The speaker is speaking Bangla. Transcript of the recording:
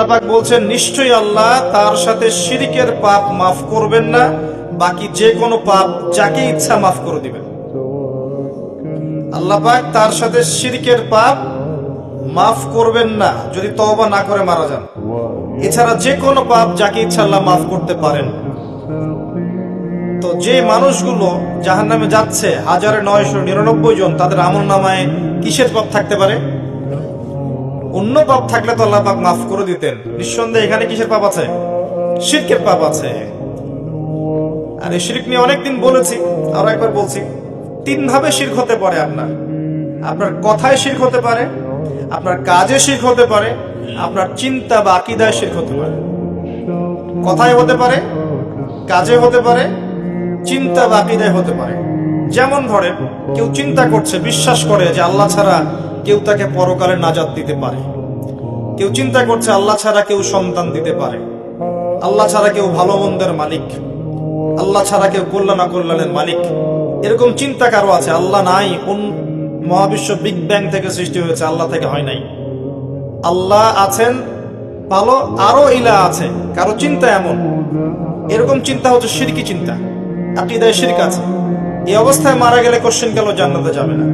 আল্লাহ পাক বলছেন নিশ্চয়ই আল্লাহ তার সাথে শিরকের পাপ মাফ করবেন না, বাকি যে কোনো পাপ যাকে ইচ্ছা মাফ করে দিবেন। আল্লাহ পাক তার সাথে শিরকের পাপ মাফ করবেন না যদি তওবা না করে মারা যান। এছাড়া যে কোনো পাপ যাকে ইচ্ছা আল্লাহ মাফ করতে পারেন। তো যে মানুষগুলো জাহান্নামে যাচ্ছে 1999 জন, তাদের আমল নামায় কিসের পাপ থাকতে পারে? অন্য পাপ থাকলে তো আল্লাহ পাক মাফ করে দিতেন। নিঃসন্দেহে এখানে কিসের পাপ আছে? শিরকের পাপ আছে। আর এই শিরক নিয়ে অনেকদিন বলেছি, আরো একবার বলছি, 3 ভাবে শিরক হতে পারে। আপনার কথায় শিরক হতে পারে, আপনার কাজে শিরক হতে পারে, আপনার চিন্তা বা আকীদায় শিরক হতে পারে। কথায় হতে পারে, কাজে হতে পারে, চিন্তা বা আকীদায় হতে পারে। যেমন ধরেন, কেউ চিন্তা করছে, বিশ্বাস করে যে আল্লাহ ছাড়া কেউ তাকে পরকালে নাজাত দিতে পারে। কেউ চিন্তা করছে আল্লাহ ছাড়া কেউ সন্তান দিতে পারে, আল্লাহ ছাড়া কেউ ভালো মন্দের মালিক, আল্লাহ ছাড়া কেউ কল্যাণ অকল্যাণের মালিক। এরকম চিন্তা কারো আছে? আল্লাহ নাই, কোন মহাবিশ্ব বিগ ব্যাং থেকে সৃষ্টি হয়েছে, আল্লাহ থেকে হয় নাই। আল্লাহ আছেন ভালো, আরো ইলা আছে। কারো চিন্তা এমন, এরকম চিন্তা হচ্ছে শিরকি চিন্তা, আকীদায় শিরক আছে। এই অবস্থায় মারা গেলে কোশ্চেন গেল জান্নাতে যাবে না।